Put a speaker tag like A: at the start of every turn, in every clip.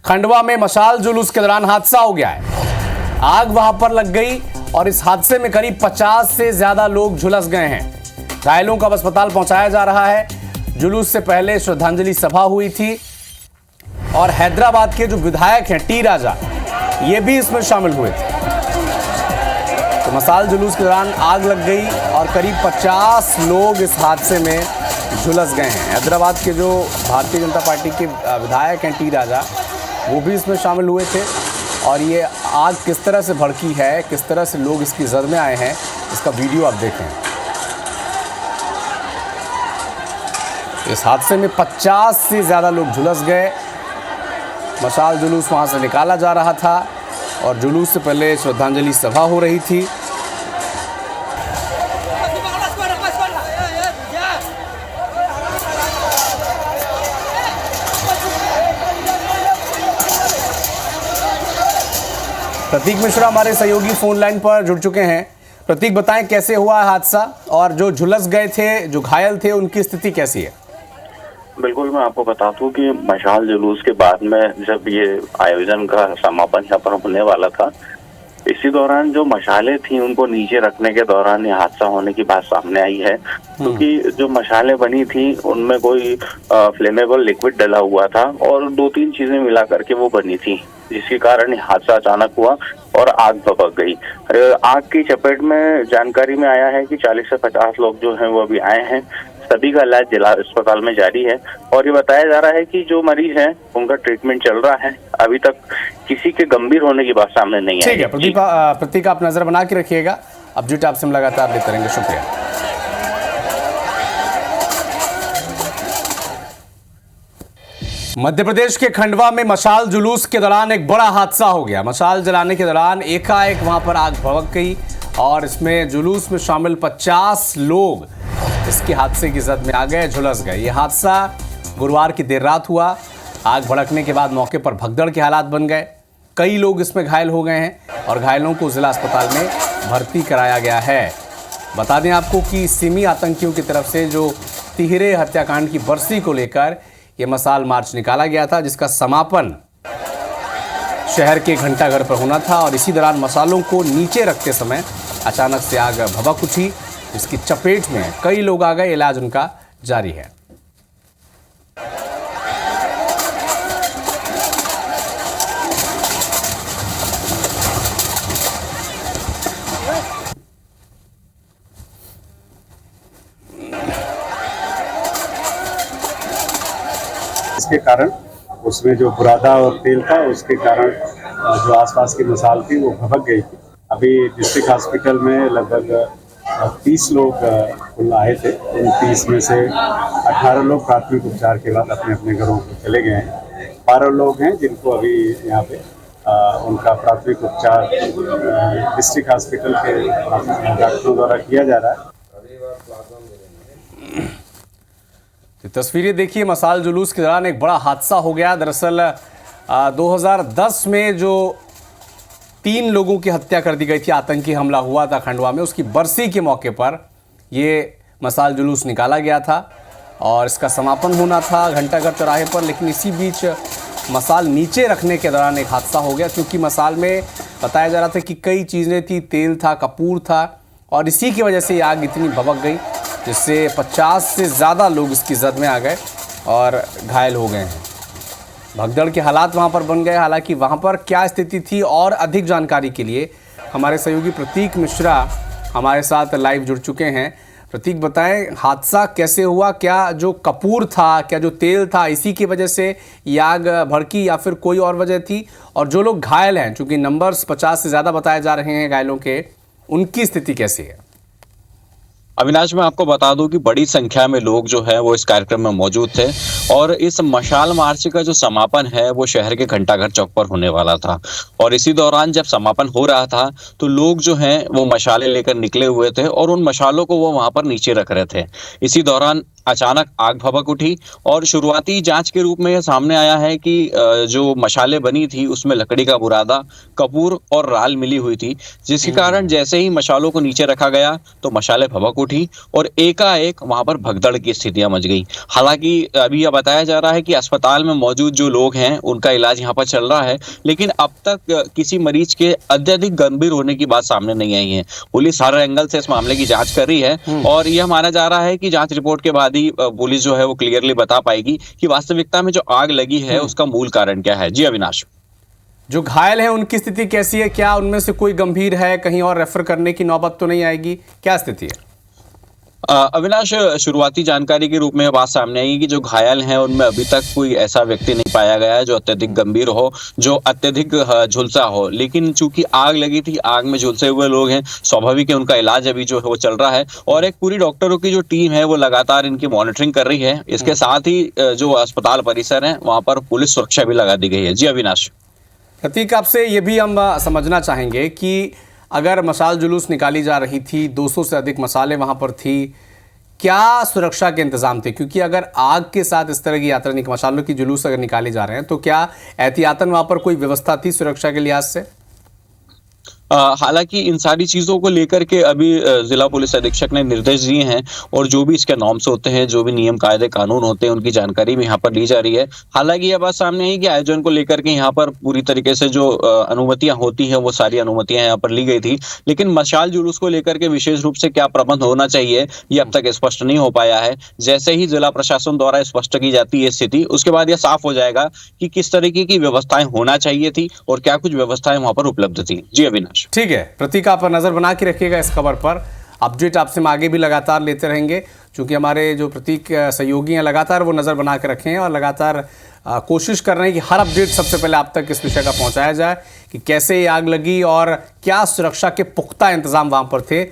A: खंडवा में मशाल जुलूस के दौरान हादसा हो गया है। आग वहां पर लग गई और इस हादसे में करीब 50 से ज्यादा लोग झुलस गए हैं। घायलों को अब अस्पताल पहुंचाया जा रहा है। जुलूस से पहले श्रद्धांजलि सभा हुई थी और हैदराबाद के जो विधायक हैं टी राजा, ये भी इसमें शामिल हुए थे। तो मशाल जुलूस के दौरान आग लग गई और करीब 50 लोग इस हादसे में झुलस गए हैं। हैदराबाद के जो भारतीय जनता पार्टी के विधायक हैं टी राजा, वो भी इसमें शामिल हुए थे। और ये आग किस तरह से भड़की है, किस तरह से लोग इसकी जद में आए हैं, इसका वीडियो आप देखें। इस हादसे में 50 से ज़्यादा लोग झुलस गए। मशाल जुलूस वहाँ से निकाला जा रहा था और जुलूस से पहले श्रद्धांजलि सभा हो रही थी। प्रतीक मिश्रा हमारे सहयोगी फोन लाइन पर जुड़ चुके हैं। प्रतीक, बताएं कैसे हुआ हादसा और जो झुलस गए थे, जो घायल थे, उनकी स्थिति कैसी है?
B: बिल्कुल, मैं आपको बता दूं कि मशाल जुलूस के बाद में जब ये आयोजन का समापन यहाँ पर होने वाला था, इसी दौरान जो मशालें थी उनको नीचे रखने के दौरान ये हादसा होने की बात सामने आई है। क्योंकि जो मशालें बनी थी उनमें कोई फ्लेमेबल लिक्विड डला हुआ था और 2-3 चीजें मिला करके वो बनी थी, जिसके कारण ये हादसा अचानक हुआ और आग भभक गई। आग की चपेट में जानकारी में आया है कि 40 से 50 लोग जो हैं वो अभी आए हैं। सभी का इलाज जिला अस्पताल में जारी है और ये बताया जा रहा है कि जो मरीज हैं उनका ट्रीटमेंट चल रहा है। अभी तक किसी के गंभीर होने की बात सामने नहीं आई।
A: ठीक है प्रतीक, आप नजर बना के रखिएगा। अपडेट आपसे हम लगातार लेते रहेंगे। शुक्रिया। मध्य प्रदेश के खंडवा में मशाल जुलूस के दौरान एक बड़ा हादसा हो गया। मशाल जलाने के दौरान एकाएक वहां पर आग भड़क गई और इसमें जुलूस में शामिल 50 लोग इसके हादसे की जद में आ गए, झुलस गए। यह हादसा गुरुवार की देर रात हुआ। आग भड़कने के बाद मौके पर भगदड़ के हालात बन गए। कई लोग इसमें घायल हो गए हैं और घायलों को जिला अस्पताल में भर्ती कराया गया है। बता दें आपको कि सिमी आतंकियों की तरफ से जो तिहरे हत्याकांड की बरसी को लेकर यह मशाल मार्च निकाला गया था, जिसका समापन शहर के घंटाघर पर होना था। और इसी दौरान मशालों को नीचे रखते समय अचानक से आग भभक उठी। इसकी चपेट में कई लोग आ गए। इलाज उनका जारी है।
C: इसके कारण उसमें जो बुरादा और तेल था, उसके कारण जो आसपास की मसाल थी वो भभक गई थी। अभी डिस्ट्रिक्ट हॉस्पिटल में लगभग 30 लोग कुल आए थे। उन 30 में से 18 लोग प्राथमिक उपचार के बाद अपने अपने घरों को चले गए हैं। 12 लोग हैं जिनको अभी यहाँ पे उनका प्राथमिक उपचार डिस्ट्रिक्ट हॉस्पिटल के डॉक्टरों द्वारा किया जा रहा है।
A: तस्वीरें देखिए, मशाल जुलूस के दौरान एक बड़ा हादसा हो गया। दरअसल 2010 में जो 3 लोगों की हत्या कर दी गई थी, आतंकी हमला हुआ था खंडवा में, उसकी बरसी के मौके पर ये मशाल जुलूस निकाला गया था और इसका समापन होना था घंटाघर चौराहे पर। लेकिन इसी बीच मशाल नीचे रखने के दौरान एक हादसा हो गया, क्योंकि मशाल में बताया जा रहा था कि कई चीज़ें थी, तेल था, कपूर था, और इसी की वजह से ये आग इतनी भभक गई जिससे 50 से ज़्यादा लोग इसकी जद में आ गए और घायल हो गए हैं। भगदड़ के हालात वहां पर बन गए। हालांकि वहां पर क्या स्थिति थी, और अधिक जानकारी के लिए हमारे सहयोगी प्रतीक मिश्रा हमारे साथ लाइव जुड़ चुके हैं। प्रतीक, बताएं हादसा कैसे हुआ? क्या जो कपूर था, क्या जो तेल था, इसी की वजह से ये आग भड़की या फिर कोई और वजह थी? और जो लोग घायल हैं, चूंकि नंबर्स 50 से ज़्यादा बताए जा रहे हैं घायलों के, उनकी स्थिति कैसी है?
D: अविनाश, मैं आपको बता दूं कि बड़ी संख्या में लोग जो है वो इस कार्यक्रम में मौजूद थे और इस मशाल मार्च का जो समापन है वो शहर के घंटाघर चौक पर होने वाला था। और इसी दौरान जब समापन हो रहा था तो लोग जो हैं वो मशालें लेकर निकले हुए थे और उन मशालों को वो वहां पर नीचे रख रहे थे। इसी दौरान अचानक आग भभक उठी और शुरुआती जांच के रूप में यह सामने आया है कि जो मशालें बनी थी उसमें लकड़ी का बुरादा, कपूर और राल मिली हुई थी, जिसके कारण जैसे ही मशालों को नीचे रखा गया तो मशालें भभक उठी और एकाएक वहां पर भगदड़ की स्थितियां मच गई। हालांकि अभी यह बताया जा रहा है कि अस्पताल में मौजूद जो लोग हैं उनका इलाज यहाँ पर चल रहा है, लेकिन अब तक किसी मरीज के अत्यधिक गंभीर होने की बात सामने नहीं आई है। पुलिस हर एंगल से इस मामले की जांच कर रही है और यह माना जा रहा है कि जांच रिपोर्ट के बाद ही पुलिस जो है वो क्लियरली बता पाएगी कि वास्तविकता में जो आग लगी है उसका मूल कारण क्या है। जी अविनाश।
A: जो घायल हैं उनकी स्थिति कैसी है? क्या उनमें से कोई गंभीर है? कहीं और रेफर करने की नौबत तो नहीं आएगी? क्या स्थिति है?
D: अविनाश, शुरुआती जानकारी के रूप में बात सामने आई कि जो घायल हैं उनमें अभी तक कोई ऐसा व्यक्ति नहीं पाया गया है जो अत्यधिक गंभीर हो, जो अत्यधिक झुलसा हो, लेकिन चूंकि आग लगी थी, आग में झुलसे हुए लोग हैं, स्वाभाविक है उनका इलाज अभी जो है वो चल रहा है और एक पूरी डॉक्टरों की जो टीम है वो लगातार इनकी मॉनिटरिंग कर रही है। इसके साथ ही जो अस्पताल परिसर है वहां पर पुलिस सुरक्षा भी लगा दी गई है। जी अविनाश।
A: प्रतीक, आपसे ये भी हम समझना चाहेंगे कि अगर मशाल जुलूस निकाली जा रही थी, 200 से अधिक मसाले वहां पर थी, क्या सुरक्षा के इंतजाम थे? क्योंकि अगर आग के साथ इस तरह की यात्रा मशालों की जुलूस अगर निकाले जा रहे हैं तो क्या एहतियातन वहां पर कोई व्यवस्था थी सुरक्षा के लिहाज से?
D: हालांकि इन सारी चीजों को लेकर के अभी जिला पुलिस अधीक्षक ने निर्देश दिए हैं और जो भी इसके नॉर्म्स होते हैं, जो भी नियम कायदे कानून होते हैं, उनकी जानकारी भी यहाँ पर ली जा रही है। हालांकि यह बात सामने आई कि आयोजन को लेकर के यहाँ पर पूरी तरीके से जो अनुमतियां होती हैं वो सारी अनुमतियां यहाँ पर ली गई थी, लेकिन मशाल जुलूस को लेकर के विशेष रूप से क्या प्रबंध होना चाहिए ये अब तक स्पष्ट नहीं हो पाया है। जैसे ही जिला प्रशासन द्वारा स्पष्ट की जाती है स्थिति, उसके बाद यह साफ हो जाएगा कि किस तरीके की व्यवस्थाएं होना चाहिए थी और क्या कुछ व्यवस्थाएं वहां पर उपलब्ध थी। जी अविनाश।
A: ठीक है प्रतीक, आप नजर बना के रखिएगा इस खबर पर। अपडेट आपसे हम आगे भी लगातार लेते रहेंगे, क्योंकि हमारे जो प्रतीक सहयोगी हैं लगातार वो नजर बना के रखे हैं और लगातार कोशिश कर रहे हैं कि हर अपडेट सबसे पहले आप तक इस विषय का पहुंचाया जाए कि कैसे ये आग लगी और क्या सुरक्षा के पुख्ता इंतजाम वहां पर थे,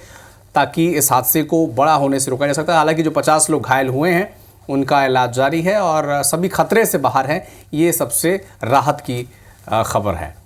A: ताकि इस हादसे को बड़ा होने से रोका जा सकता है। हालांकि जो 50 लोग घायल हुए हैं उनका इलाज जारी है और सभी खतरे से बाहर हैं, ये सबसे राहत की खबर है।